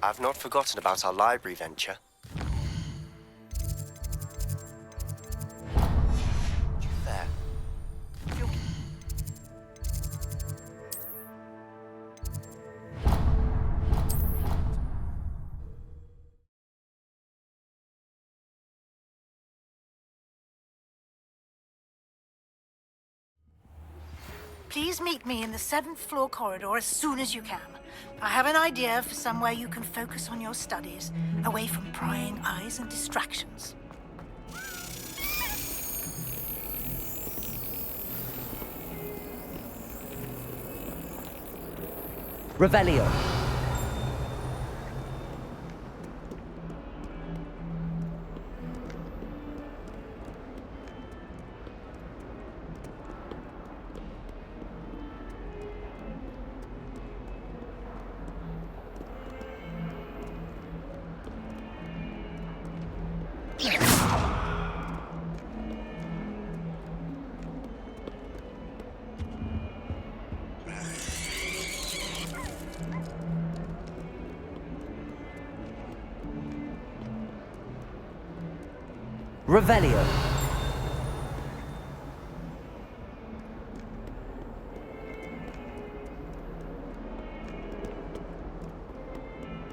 I've not forgotten about our library venture. There. Please meet me in the 7th floor corridor as soon as you can. I have an idea for somewhere you can focus on your studies, away from prying eyes and distractions. Revelio. Revelio.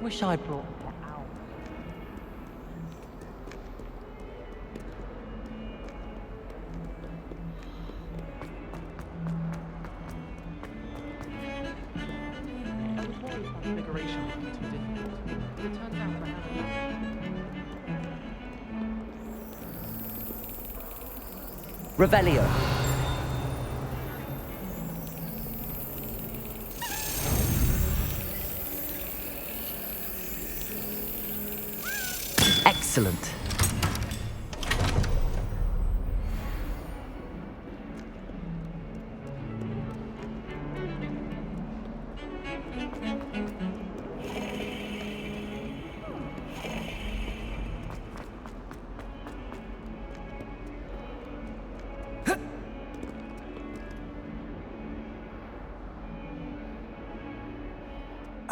Wish I brought that out. I was worried that configuration would be too difficult. It turns out that I have Revelio. Excellent.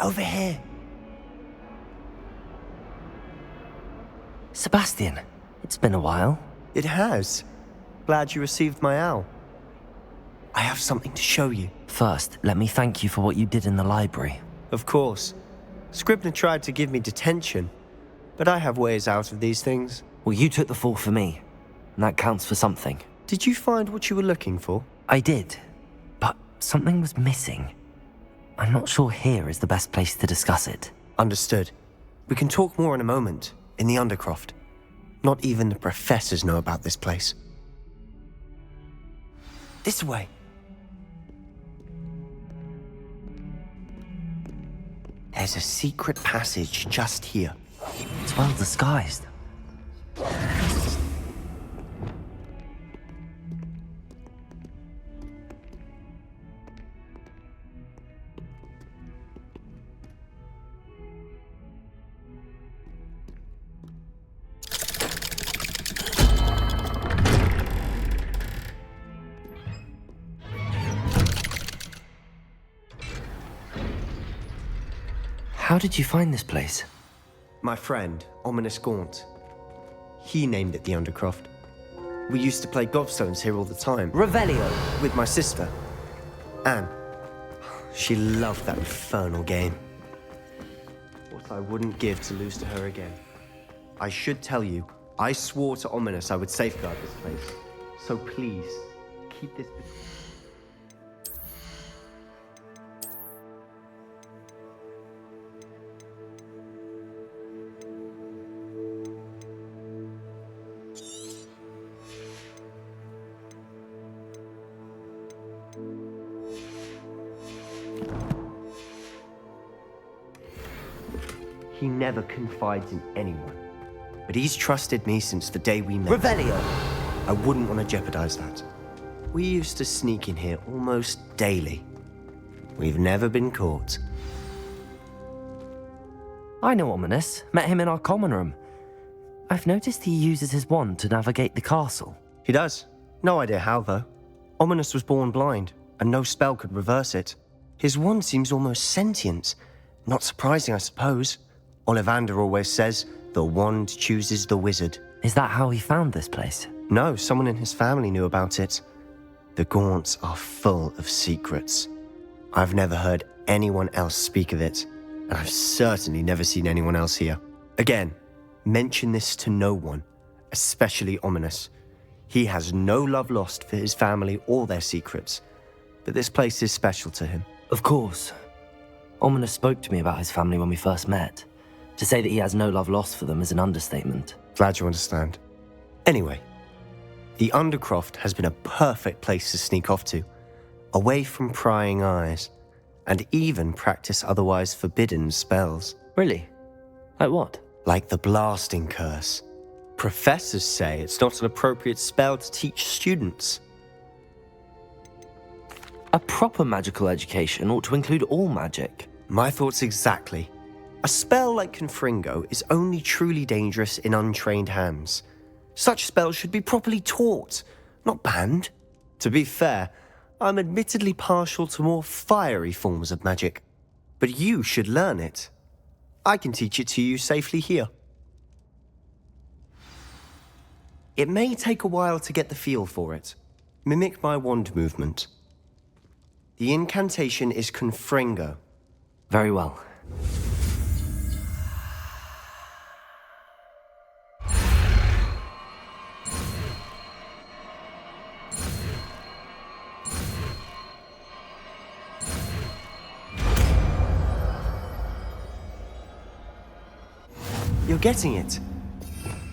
Over here. Sebastian, it's been a while. It has. Glad you received my owl. I have something to show you. First, let me thank you for what you did in the library. Of course. Scribner tried to give me detention, but I have ways out of these things. Well, you took the fall for me, and that counts for something. Did you find what you were looking for? I did, but something was missing. I'm not sure here is the best place to discuss it. Understood. We can talk more in a moment, in the Undercroft. Not even the professors know about this place. This way. There's a secret passage just here. It's well disguised. How did you find this place? My friend, Ominous Gaunt. He named it the Undercroft. We used to play gobstones here all the time. Revelio. With my sister, Anne. She loved that infernal game. What I wouldn't give to lose to her again. I should tell you, I swore to Ominous I would safeguard this place. So please, keep this... He never confides in anyone. But he's trusted me since the day we met. Revelio. I wouldn't want to jeopardize that. We used to sneak in here almost daily. We've never been caught. I know Ominous. Met him in our common room. I've noticed he uses his wand to navigate the castle. He does. No idea how, though. Ominous was born blind, and no spell could reverse it. His wand seems almost sentient. Not surprising, I suppose. Ollivander always says, the wand chooses the wizard. Is that how he found this place? No, someone in his family knew about it. The Gaunts are full of secrets. I've never heard anyone else speak of it, and I've certainly never seen anyone else here. Again, mention this to no one, especially Ominous. He has no love lost for his family or their secrets, but this place is special to him. Of course. Ominous spoke to me about his family when we first met. To say that he has no love lost for them is an understatement. Glad you understand. Anyway, the Undercroft has been a perfect place to sneak off to, away from prying eyes, and even practice otherwise forbidden spells. Really? Like what? Like the blasting curse. Professors say it's not an appropriate spell to teach students. A proper magical education ought to include all magic. My thoughts exactly. A spell like Confringo is only truly dangerous in untrained hands. Such spells should be properly taught, not banned. To be fair, I'm admittedly partial to more fiery forms of magic, but you should learn it. I can teach it to you safely here. It may take a while to get the feel for it. Mimic my wand movement. The incantation is Confringo. Very well. You're getting it.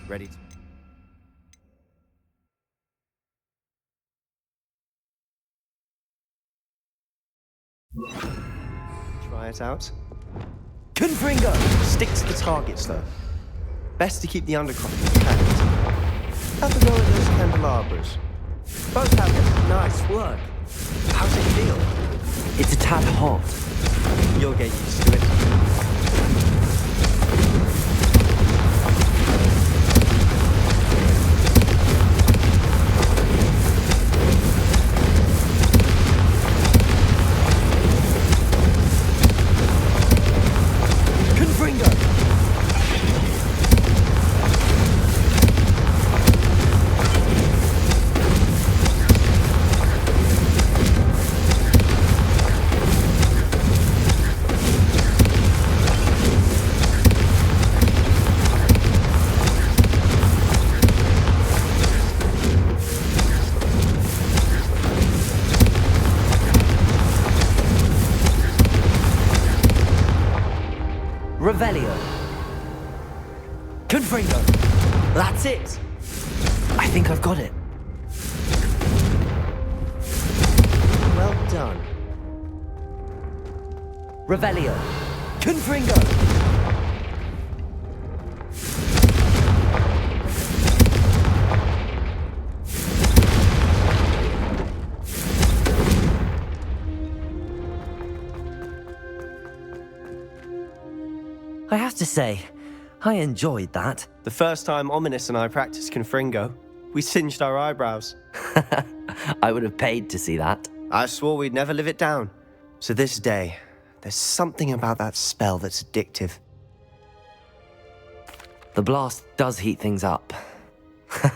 Ready to... Try it out. Confringo! Stick to the targets, though. Best to keep the Undercroft intact. Have a go at those candelabras. Both have it. Nice work. How's it feel? It's a tad hot. You'll get used to it. Revelio. Confringo. That's it. I think I've got it. Well done. Revelio. Confringo. I have to say, I enjoyed that. The first time Ominous and I practiced Confringo, we singed our eyebrows. I would have paid to see that. I swore we'd never live it down. To this day, there's something about that spell that's addictive. The blast does heat things up.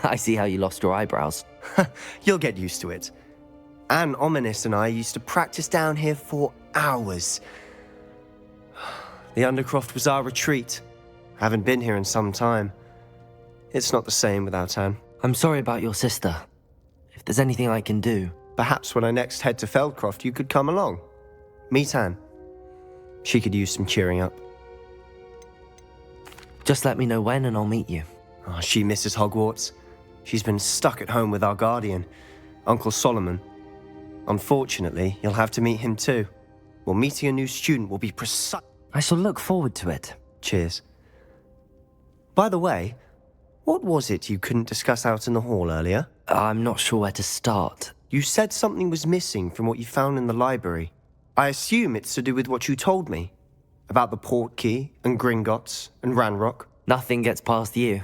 I see how you lost your eyebrows. You'll get used to it. Anne, Ominous and I used to practice down here for hours. The Undercroft was our retreat. Haven't been here in some time. It's not the same without Anne. I'm sorry about your sister. If there's anything I can do... Perhaps when I next head to Feldcroft, you could come along. Meet Anne. She could use some cheering up. Just let me know when and I'll meet you. Oh, she misses Hogwarts. She's been stuck at home with our guardian, Uncle Solomon. Unfortunately, you'll have to meet him too. Well, meeting a new student will be precise... I shall look forward to it. Cheers. By the way, what was it you couldn't discuss out in the hall earlier? I'm not sure where to start. You said something was missing from what you found in the library. I assume it's to do with what you told me. About the Portkey, and Gringotts, and Ranrock. Nothing gets past you.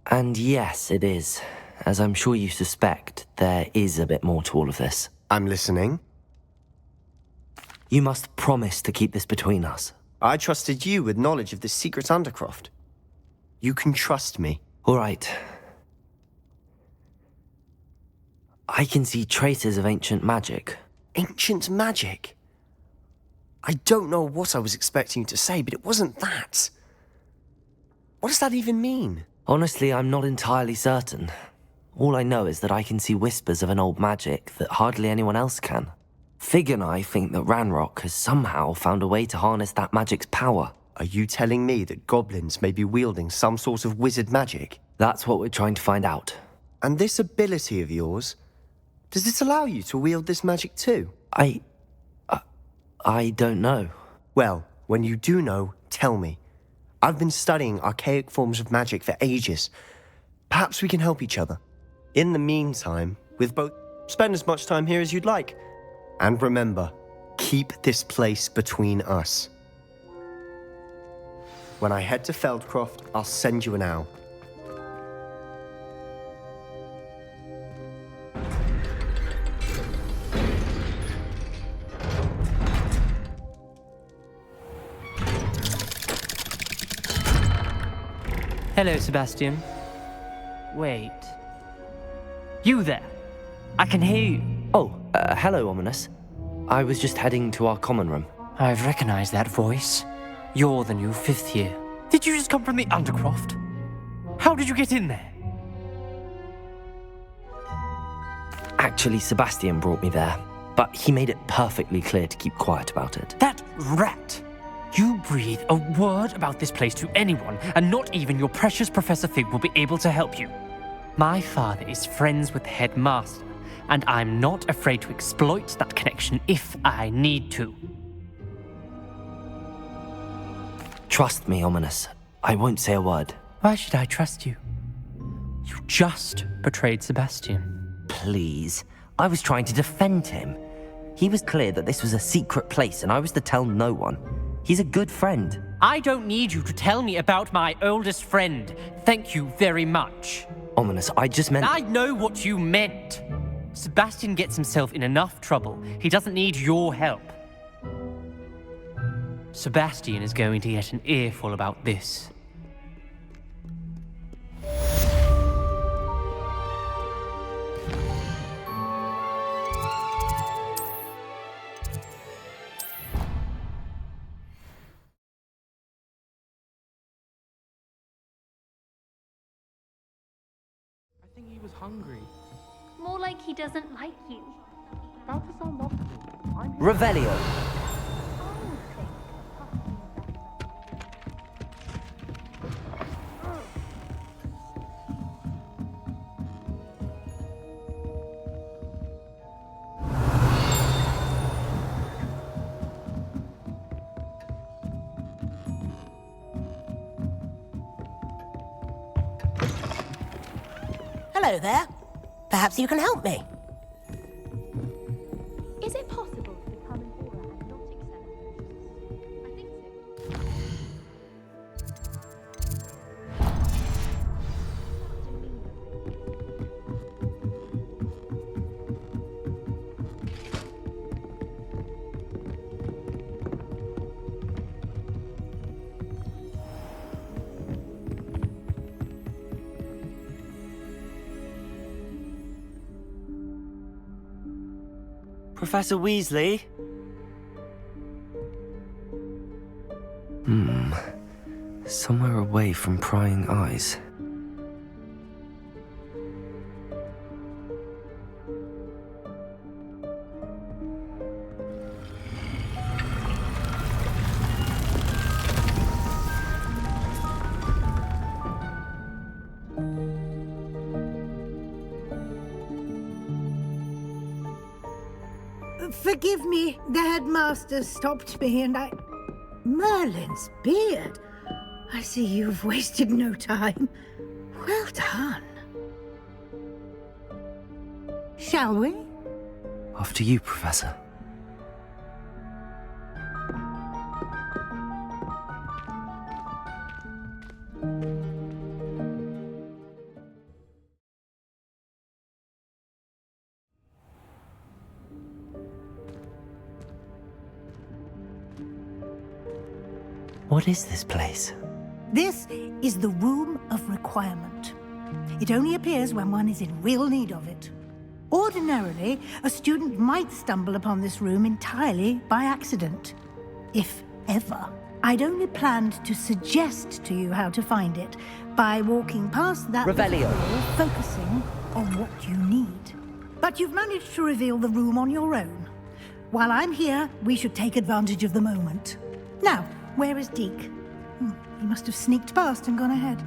And yes, it is. As I'm sure you suspect, there is a bit more to all of this. I'm listening. You must promise to keep this between us. I trusted you with knowledge of the secret Undercroft. You can trust me. All right. I can see traces of ancient magic. Ancient magic? I don't know what I was expecting you to say, but it wasn't that. What does that even mean? Honestly, I'm not entirely certain. All I know is that I can see whispers of an old magic that hardly anyone else can. Fig and I think that Ranrock has somehow found a way to harness that magic's power. Are you telling me that goblins may be wielding some sort of wizard magic? That's what we're trying to find out. And this ability of yours, does it allow you to wield this magic too? I don't know. Well, when you do know, tell me. I've been studying archaic forms of magic for ages. Perhaps we can help each other. In the meantime, with both, spend as much time here as you'd like. And remember, keep this place between us. When I head to Feldcroft, I'll send you an owl. Hello, Sebastian. Wait. You there? I can hear you. Oh, hello, Ominous. I was just heading to our common room. I've recognized that voice. You're the new 5th year. Did you just come from the Undercroft? How did you get in there? Actually, Sebastian brought me there, but he made it perfectly clear to keep quiet about it. That rat! You breathe a word about this place to anyone, and not even your precious Professor Fig will be able to help you. My father is friends with the headmaster, and I'm not afraid to exploit that connection if I need to. Trust me, Ominous. I won't say a word. Why should I trust you? You just betrayed Sebastian. Please. I was trying to defend him. He was clear that this was a secret place, and I was to tell no one. He's a good friend. I don't need you to tell me about my oldest friend. Thank you very much. Ominous, I just meant... I know what you meant. Sebastian gets himself in enough trouble. He doesn't need your help. Sebastian is going to get an earful about this. I think he was hungry. More like he doesn't like you. Balthazar loved me. I'm his Revelio. Hello there. Perhaps you can help me. Is it possible to become an aura and not excel in I think so. Professor Weasley? Somewhere away from prying eyes. Forgive me, the headmaster stopped me and I... Merlin's beard. I see you've wasted no time. Well done. Shall we? After you, Professor. What is this place? This is the Room of Requirement. It only appears when one is in real need of it. Ordinarily, a student might stumble upon this room entirely by accident, if ever. I'd only planned to suggest to you how to find it by walking past that Revelio. door, focusing on what you need. But you've managed to reveal the room on your own. While I'm here, we should take advantage of the moment. Now, where is Deke? He must have sneaked past and gone ahead.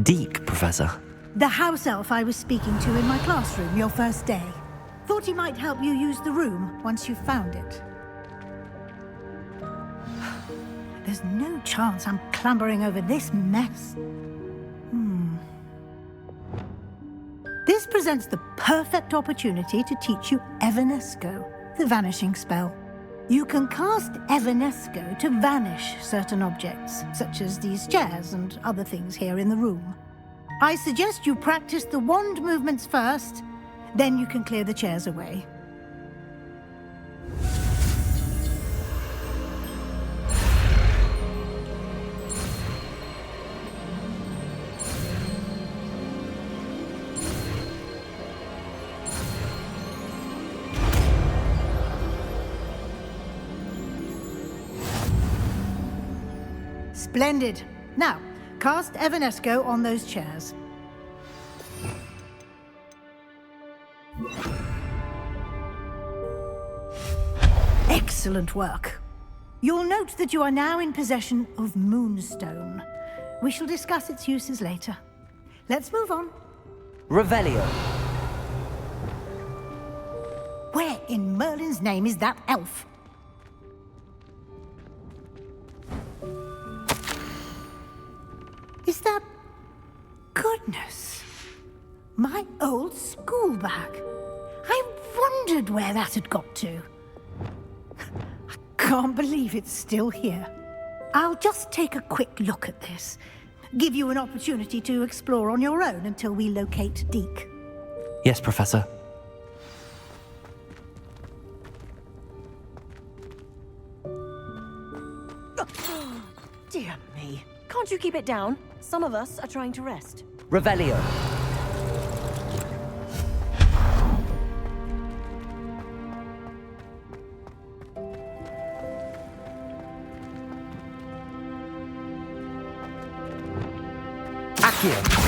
Deke, Professor. The house elf I was speaking to in my classroom your first day. Thought he might help you use the room once you found it. There's no chance I'm clambering over this mess. This presents the perfect opportunity to teach you Evanesco, the vanishing spell. You can cast Evanesco to vanish certain objects, such as these chairs and other things here in the room. I suggest you practice the wand movements first, then you can clear the chairs away. Splendid. Now, cast Evanesco on those chairs. Excellent work. You'll note that you are now in possession of Moonstone. We shall discuss its uses later. Let's move on. Revelio. Where in Merlin's name is that elf? Is that... Goodness. My old school bag. I wondered where that had got to. I can't believe it's still here. I'll just take a quick look at this. Give you an opportunity to explore on your own until we locate Deke. Yes, Professor. Dear me. Can't you keep it down? Some of us are trying to rest. Revelio. Accio.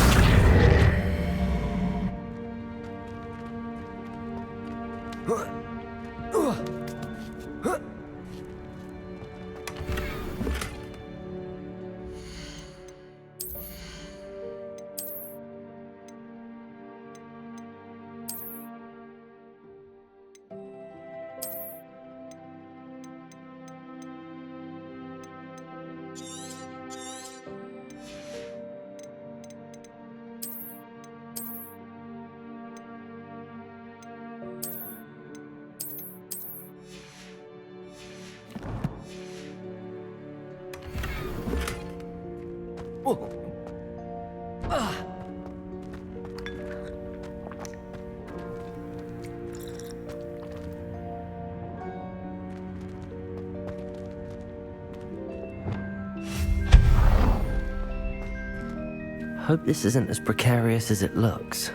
Hope this isn't as precarious as it looks.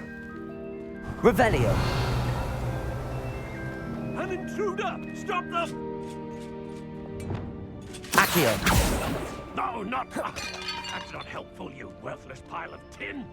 Revelio! An intruder! Stop them! Accio! No, not... That's not helpful, you worthless pile of tin!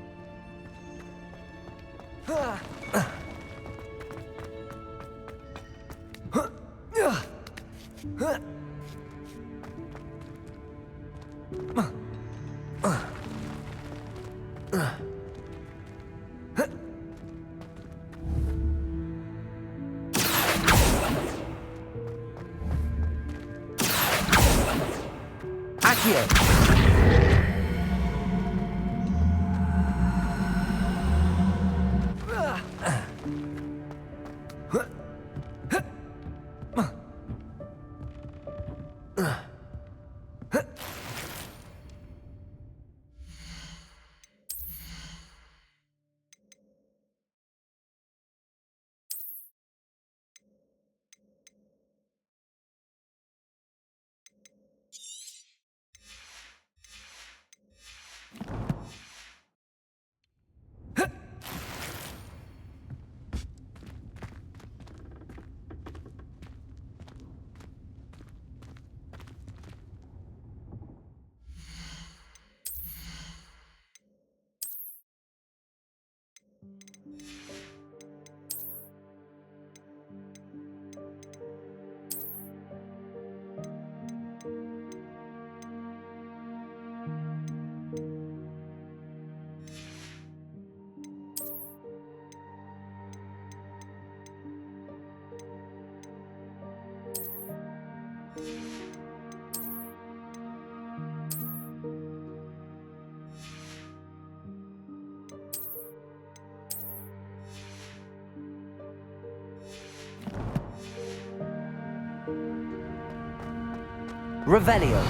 Revelio.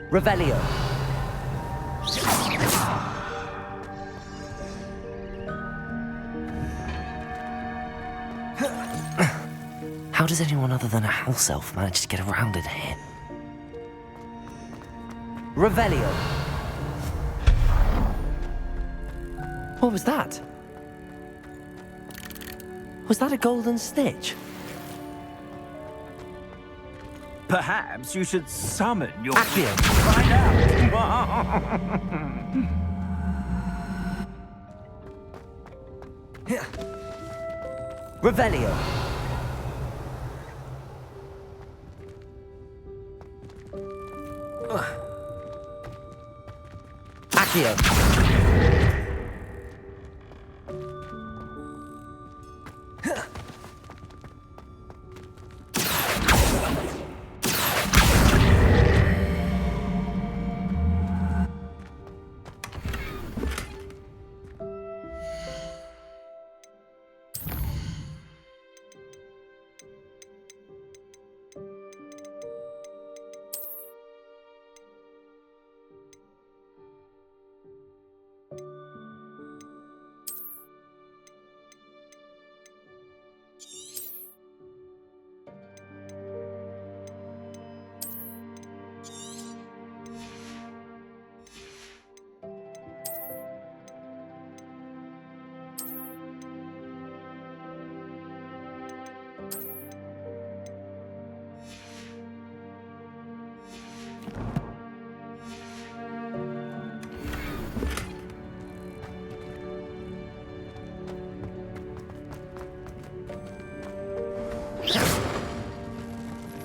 Revelio. How does anyone other than a house elf manage to get around in here? Revelio. What was that? Was that a golden snitch? Perhaps you should summon your... Accio. Find out! Revelio. Accio.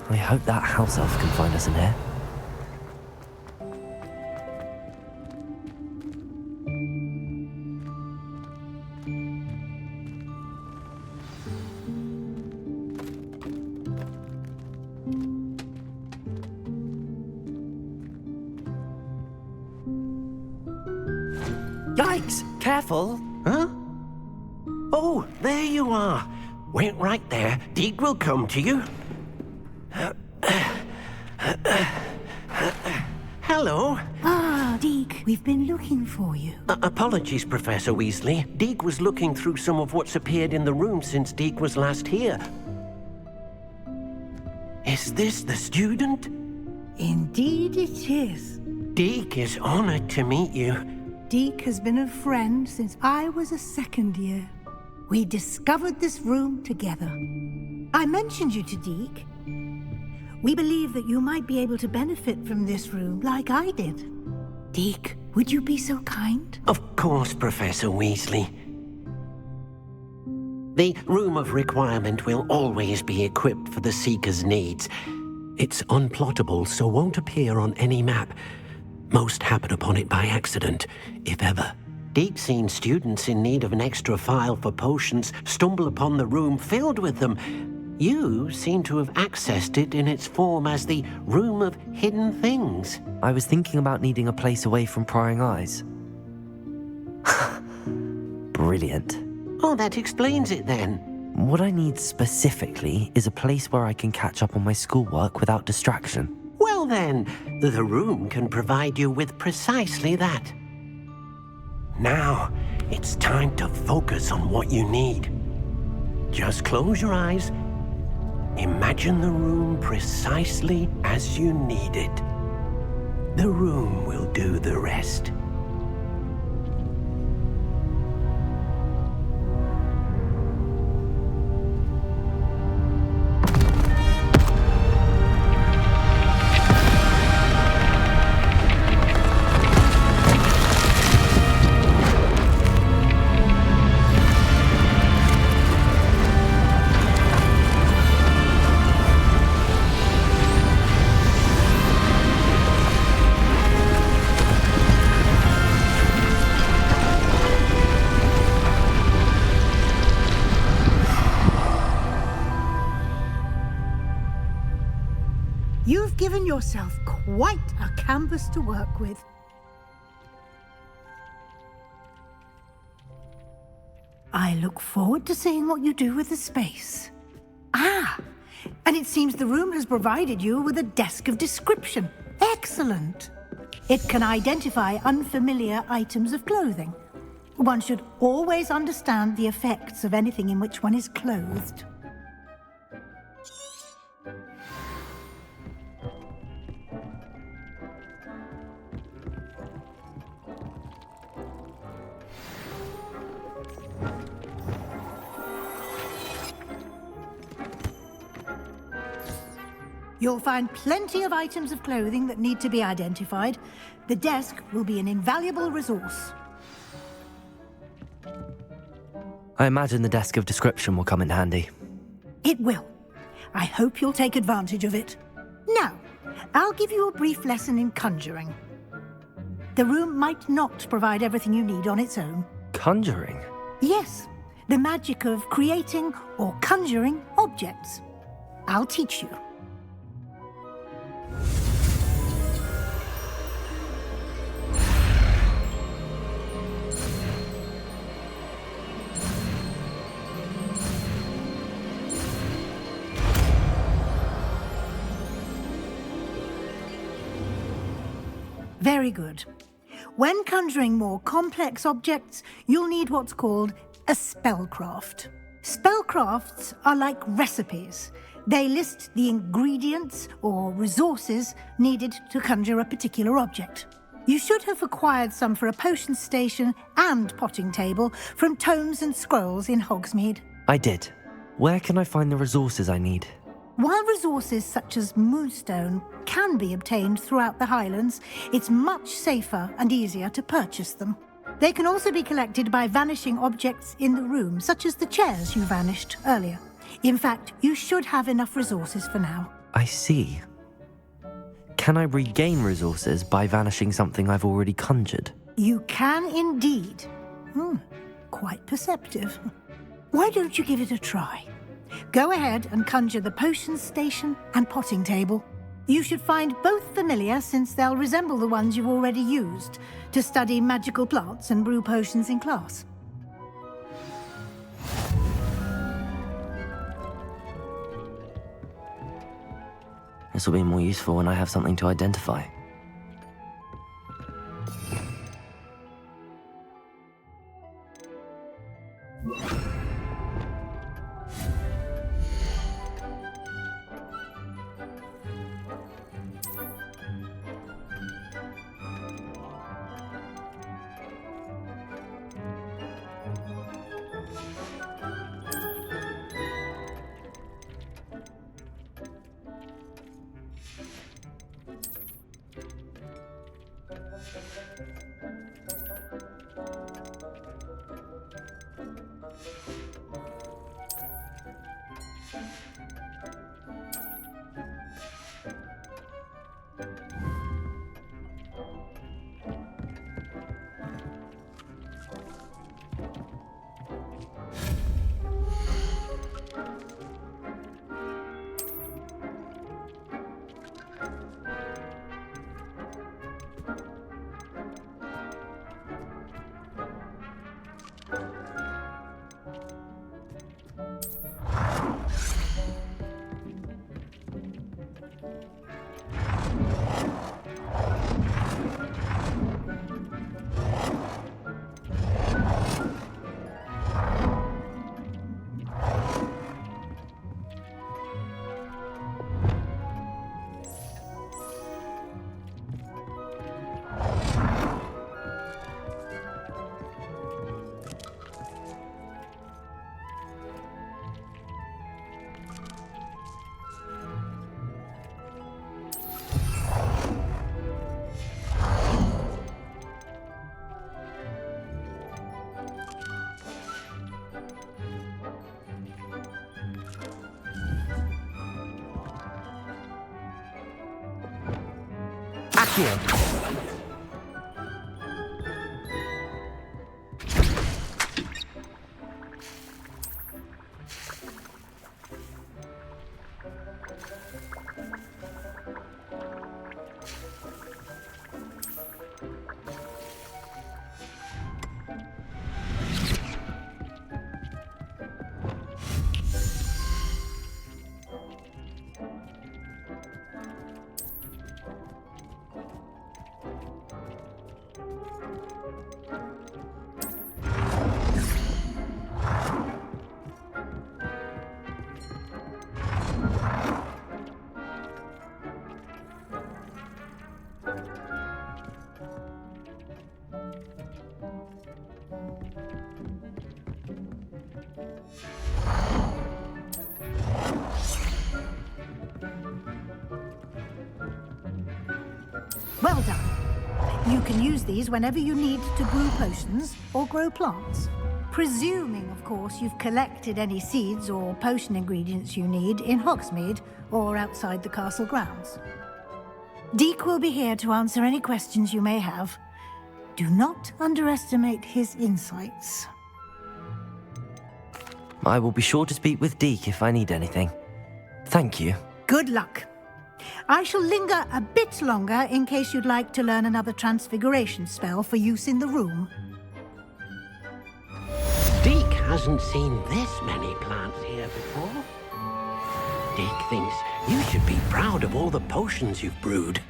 I hope that house elf can find us in here. Yikes! Careful! Huh? Oh, there you are. Wait right there. Deek will come to you. Hello. Ah, Deke, we've been looking for you. Apologies, Professor Weasley. Deek was looking through some of what's appeared in the room since Deek was last here. Is this the student? Indeed it is. Deek is honored to meet you. Deke has been a friend since I was a second year. We discovered this room together. I mentioned you to Deke. We believe that you might be able to benefit from this room like I did. Deke, would you be so kind? Of course, Professor Weasley. The Room of Requirement will always be equipped for the Seeker's needs. It's unplottable, so won't appear on any map. Most happen upon it by accident, if ever. Deke's seen students in need of an extra file for potions stumble upon the room filled with them. You seem to have accessed it in its form as the Room of Hidden Things. I was thinking about needing a place away from prying eyes. Brilliant. Oh, that explains it then. What I need specifically is a place where I can catch up on my schoolwork without distraction. Well Well then, the room can provide you with precisely that. Now, it's time to focus on what you need. Just close your eyes. Imagine the room precisely as you need it. The room will do the rest. You've given yourself quite a canvas to work with. I look forward to seeing what you do with the space. Ah, and it seems the room has provided you with a desk of description. Excellent. It can identify unfamiliar items of clothing. One should always understand the effects of anything in which one is clothed. You'll find plenty of items of clothing that need to be identified. The desk will be an invaluable resource. I imagine the desk of description will come in handy. It will. I hope you'll take advantage of it. Now, I'll give you a brief lesson in conjuring. The room might not provide everything you need on its own. Conjuring? Yes, the magic of creating or conjuring objects. I'll teach you. Very good. When conjuring more complex objects, you'll need what's called a spellcraft. Spellcrafts are like recipes. They list the ingredients or resources needed to conjure a particular object. You should have acquired some for a potion station and potting table from tomes and scrolls in Hogsmeade. I did. Where can I find the resources I need? While resources such as moonstone can be obtained throughout the Highlands, it's much safer and easier to purchase them. They can also be collected by vanishing objects in the room, such as the chairs you vanished earlier. In fact, you should have enough resources for now. I see. Can I regain resources by vanishing something I've already conjured? You can indeed. Quite perceptive. Why don't you give it a try? Go ahead and conjure the potion station and potting table. You should find both familiar, since they'll resemble the ones you've already used to study magical plants and brew potions in class. This will be more useful when I have something to identify. Accio! Well done. You can use these whenever you need to brew potions or grow plants. Presuming, of course, you've collected any seeds or potion ingredients you need in Hogsmeade or outside the castle grounds. Deke will be here to answer any questions you may have. Do not underestimate his insights. I will be sure to speak with Deke if I need anything. Thank you. Good luck. I shall linger a bit longer in case you'd like to learn another transfiguration spell for use in the room. Deke hasn't seen this many plants here before. Deke thinks you should be proud of all the potions you've brewed.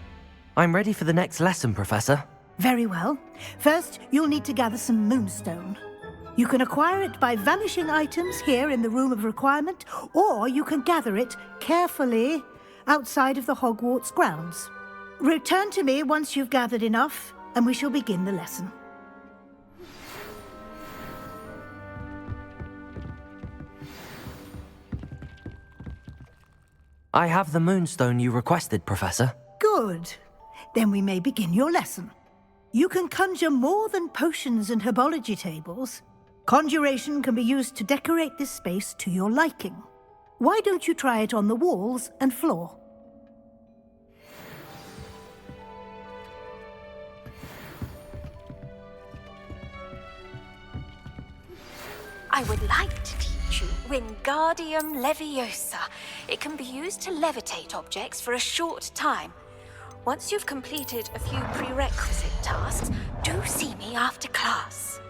I'm ready for the next lesson, Professor. Very well. First, you'll need to gather some moonstone. You can acquire it by vanishing items here in the Room of Requirement, or you can gather it carefully outside of the Hogwarts grounds. Return to me once you've gathered enough, and we shall begin the lesson. I have the moonstone you requested, Professor. Good. Then we may begin your lesson. You can conjure more than potions and herbology tables. Conjuration can be used to decorate this space to your liking. Why don't you try it on the walls and floor? I would like to teach you Wingardium Leviosa. It can be used to levitate objects for a short time. Once you've completed a few prerequisite tasks, do see me after class.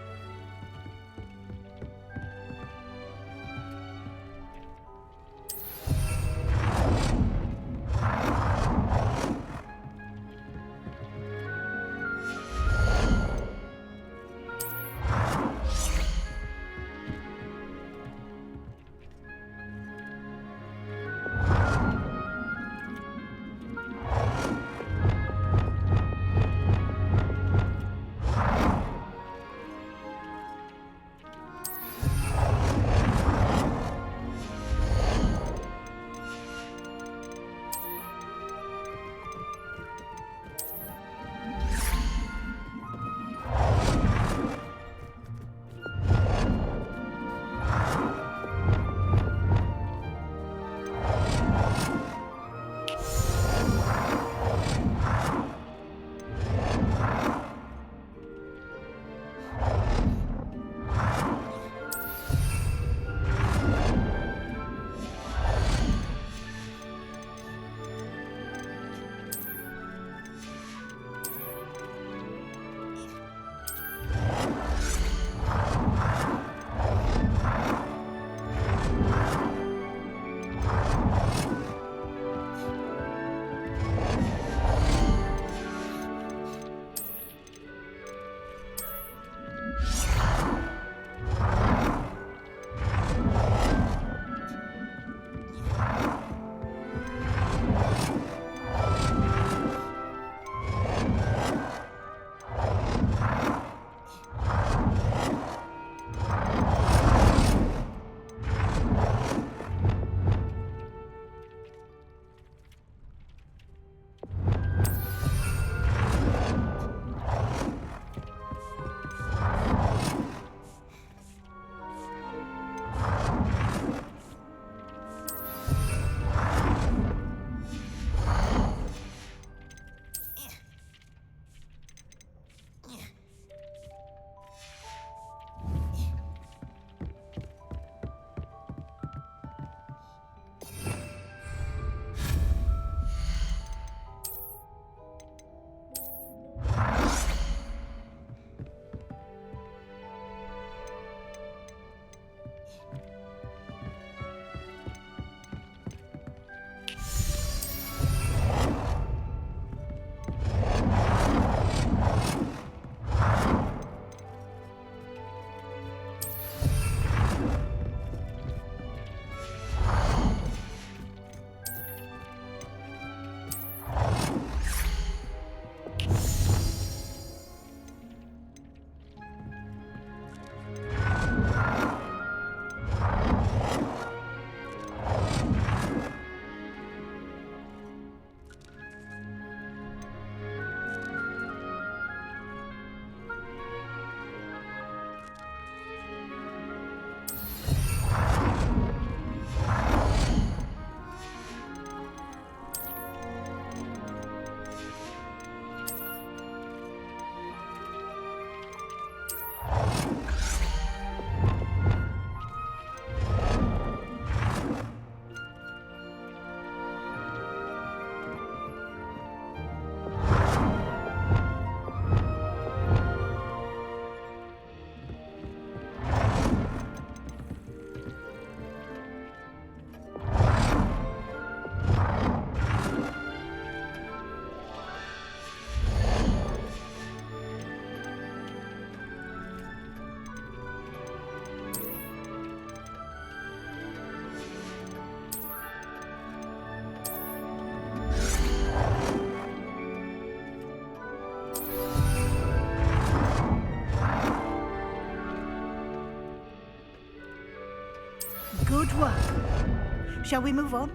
work. Shall we move on?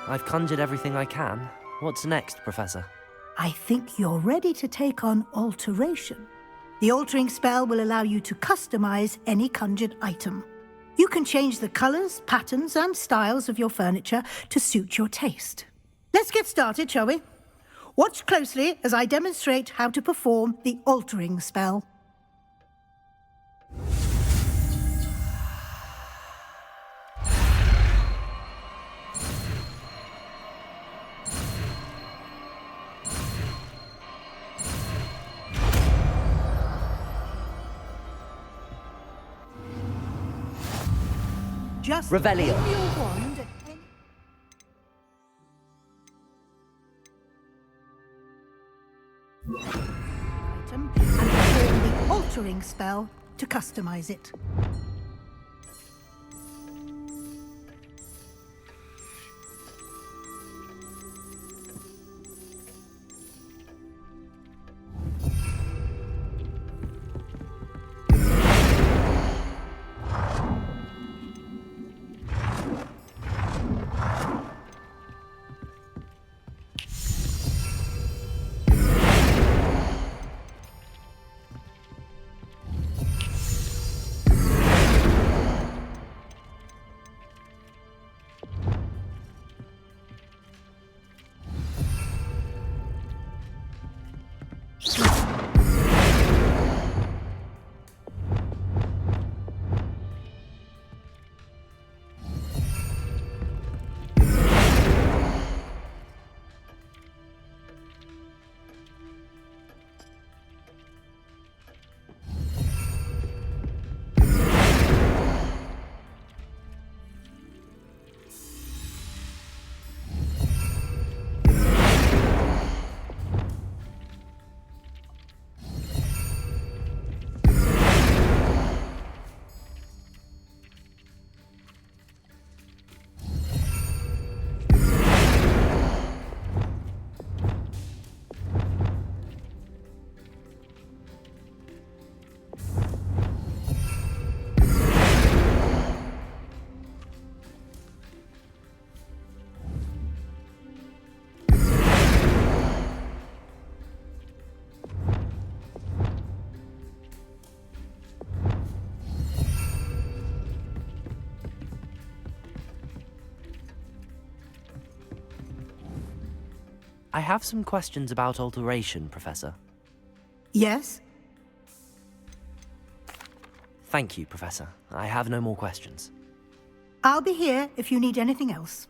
I've conjured everything I can. What's next, Professor? I think you're ready to take on alteration. The altering spell will allow you to customize any conjured item. You can change the colors, patterns, and styles of your furniture to suit your taste. Let's get started, shall we? Watch closely as I demonstrate how to perform the altering spell. Just Revelio. wave your wand at any- item and perform the altering spell to customize it. I have some questions about alteration, Professor. Yes? Thank you, Professor. I have no more questions. I'll be here if you need anything else.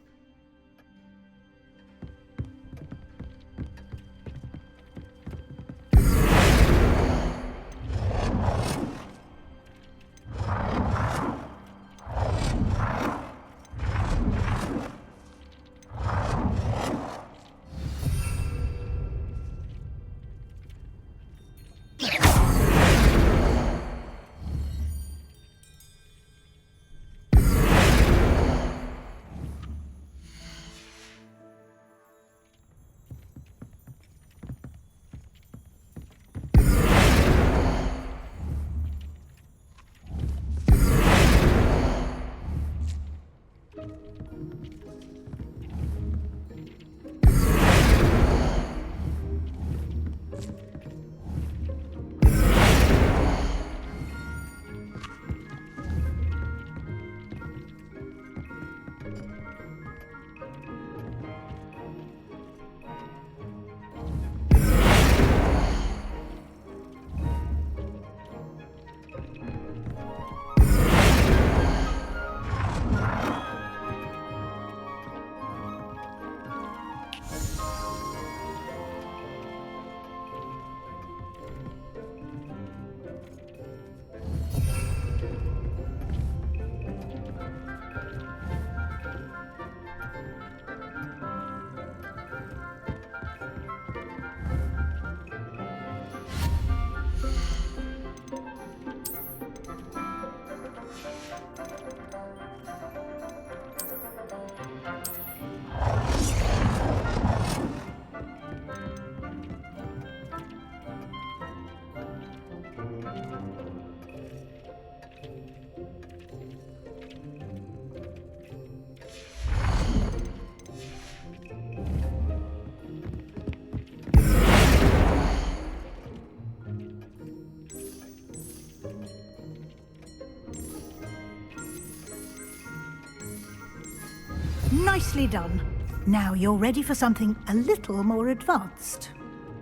Nicely done. Now you're ready for something a little more advanced.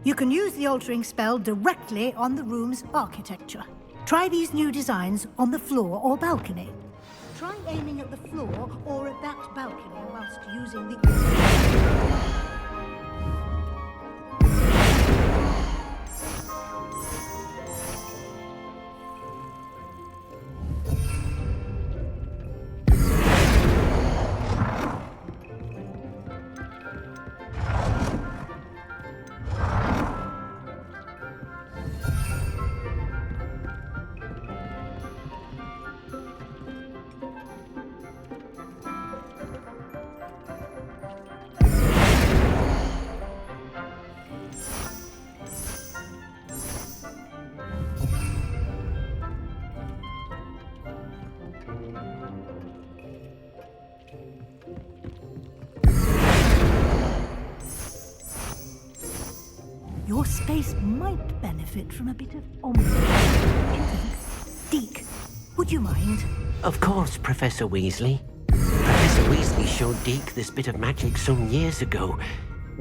You can use the altering spell directly on the room's architecture. Try these new designs on the floor or balcony. Try aiming at the floor or at that balcony whilst using the... Your space might benefit from a bit of ombre. What do you think? Deke, would you mind? Of course, Professor Weasley. Professor Weasley showed Deke this bit of magic some years ago.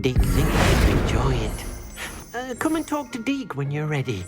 Deke thinks he'll enjoy it. Come and talk to Deke when you're ready.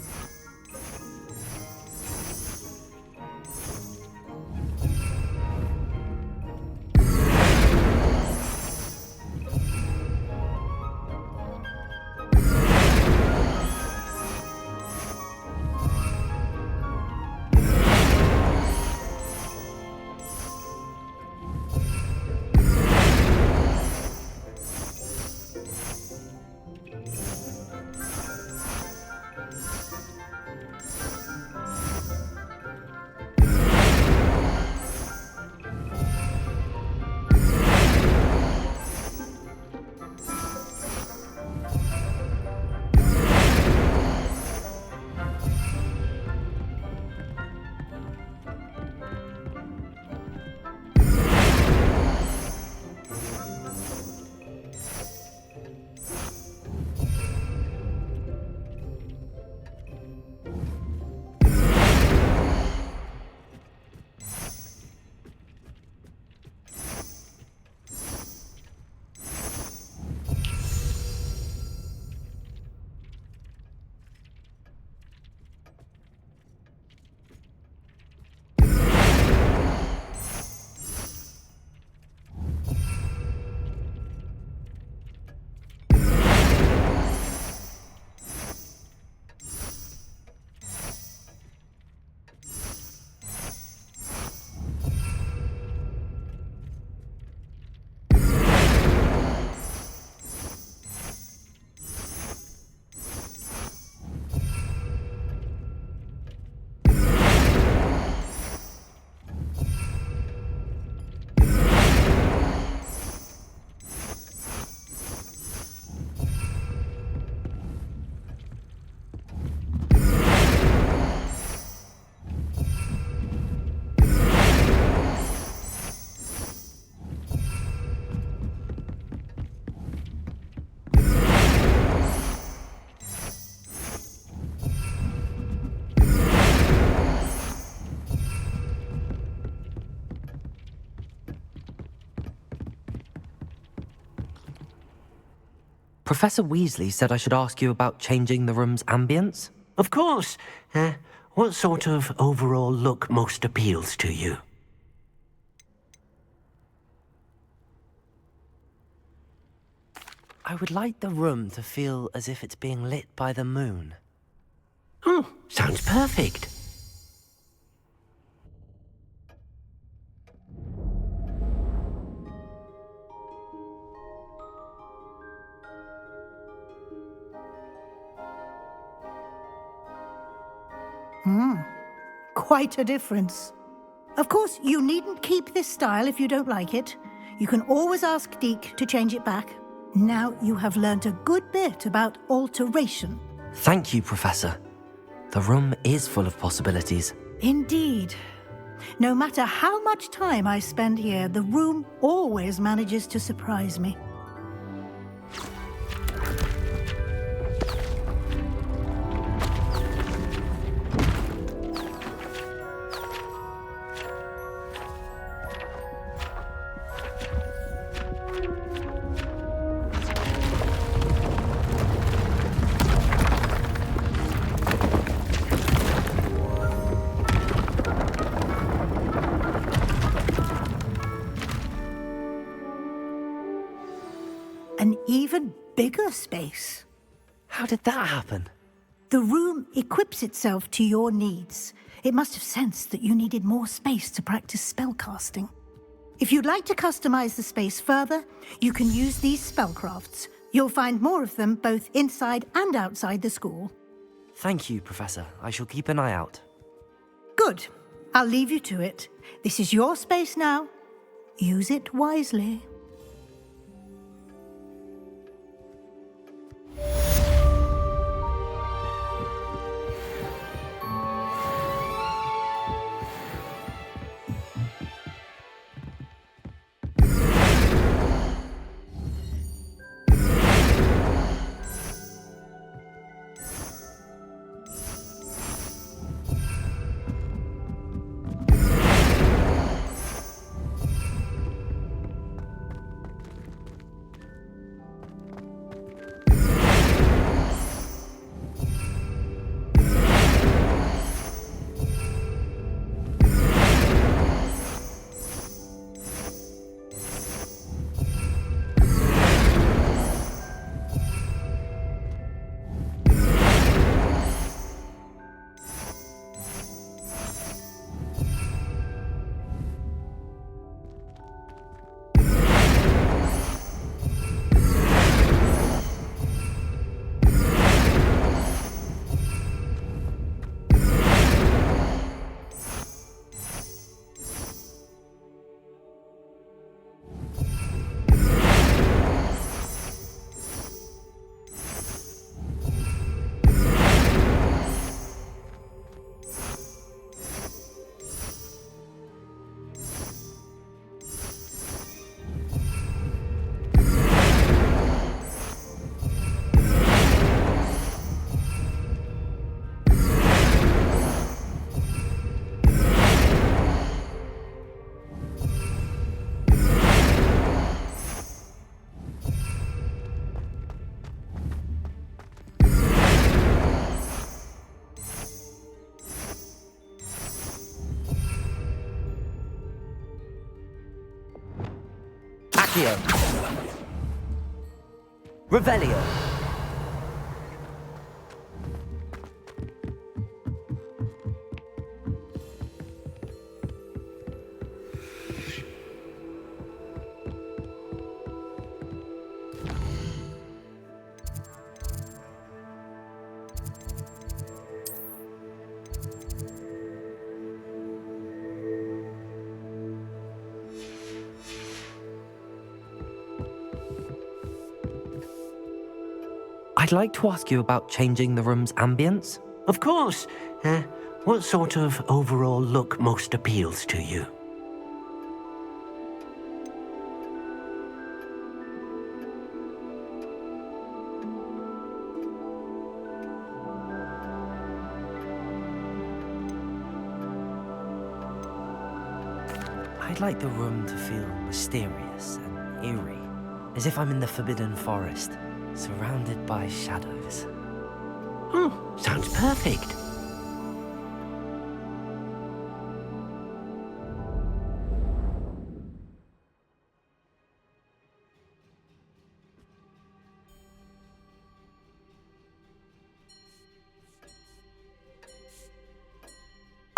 Professor Weasley said I should ask you about changing the room's ambience? Of course. What sort of overall look most appeals to you? I would like the room to feel as if it's being lit by the moon. Oh, sounds perfect. Quite a difference. Of course, you needn't keep this style if you don't like it. You can always ask Deke to change it back. Now you have learnt a good bit about alteration. Thank you, Professor. The room is full of possibilities. Indeed. No matter how much time I spend here, the room always manages to surprise me. an even bigger space. How did that happen? The room equips itself to your needs. It must have sensed that you needed more space to practice spellcasting. If you'd like to customize the space further, you can use these spellcrafts. You'll find more of them both inside and outside the school. Thank you, Professor. I shall keep an eye out. Good. I'll leave you to it. This is your space now. Use it wisely. Accio. Revelio. I'd like to ask you about changing the room's ambience. Of course. What sort of overall look most appeals to you? I'd like the room to feel mysterious and eerie, as if I'm in the Forbidden Forest, surrounded by shadows. Oh, sounds perfect.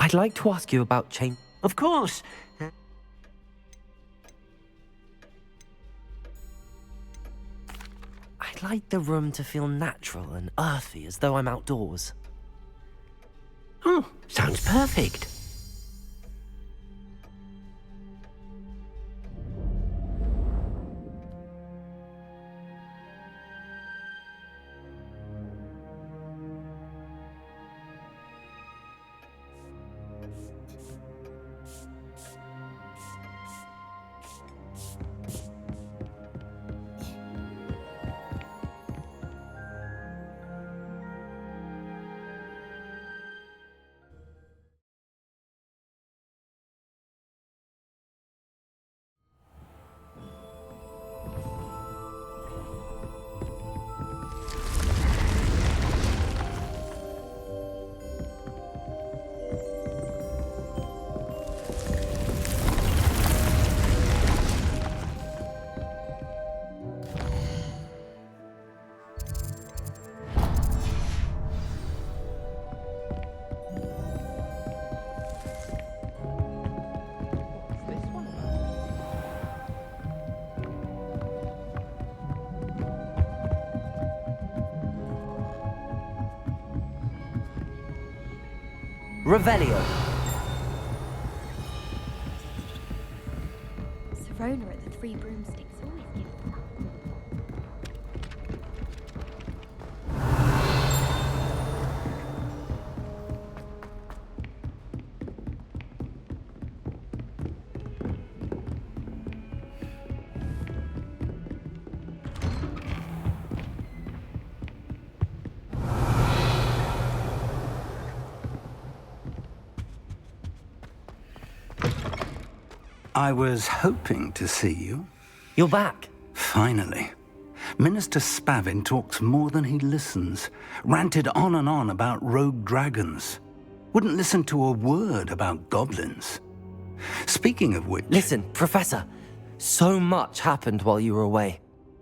I'd like to ask you about change. Of course. I'd like the room to feel natural and earthy, as though I'm outdoors. Oh, sounds perfect. Revelio. Sirona at the Three Broomsticks always gives that. I was hoping to see you. You're back. Finally. Minister Spavin talks more than he listens. Ranted on and on about rogue dragons. Wouldn't listen to a word about goblins. Speaking of which... Listen, Professor. So much happened while you were away.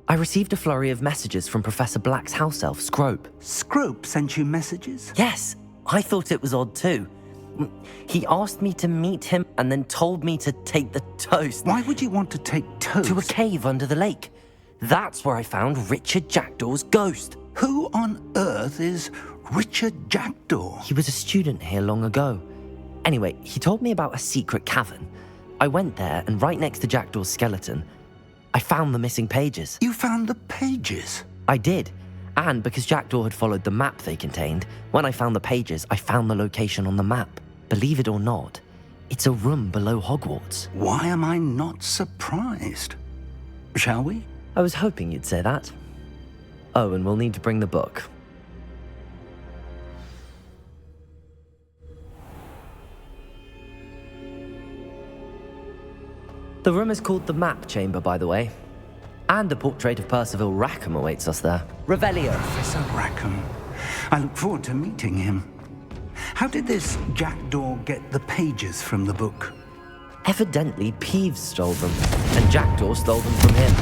I received a flurry of messages from Professor Black's house elf, Scrope. Scrope sent you messages? Yes. I thought it was odd too. He asked me to meet him and then told me to take the toast. Why would you want to take toast? To a cave under the lake. That's where I found Richard Jackdaw's ghost. Who on earth is Richard Jackdaw? He was a student here long ago. Anyway, he told me about a secret cavern. I went there, and right next to Jackdaw's skeleton, I found the missing pages. You found the pages? I did. And because Jackdaw had followed the map they contained, when I found the pages, I found the location on the map. Believe it or not, it's a room below Hogwarts. Why am I not surprised? Shall we? I was hoping you'd say that. Oh, and we'll need to bring the book. The room is called the Map Chamber, by the way. And a portrait of Percival Rackham awaits us there. Revelio. Professor Rackham. I look forward to meeting him. How did this Jackdaw get the pages from the book? Evidently, Peeves stole them, and Jackdaw stole them from him.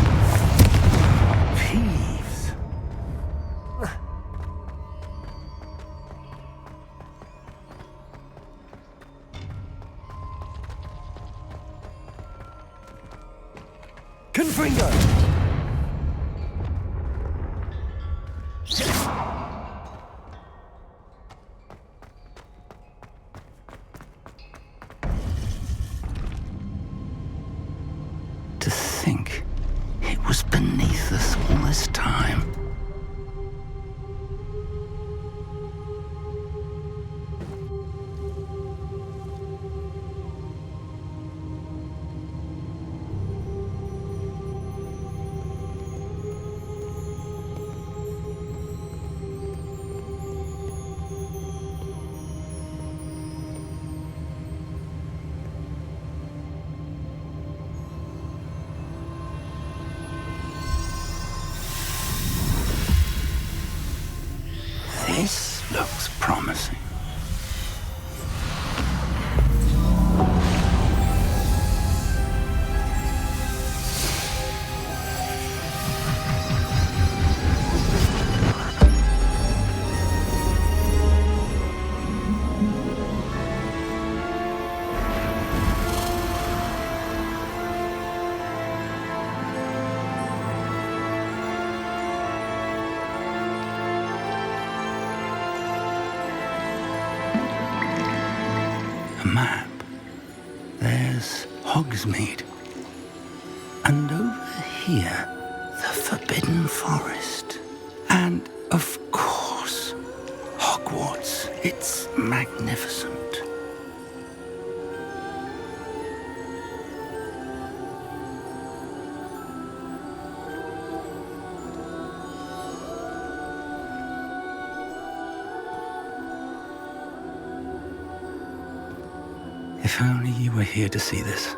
Peeves? Confringo! To think it was beneath us all this time. This looks promising. A map. There's Hogsmeade. And over here, the Forbidden Forest. And, of course, Hogwarts. It's magnificent. If only you were here to see this.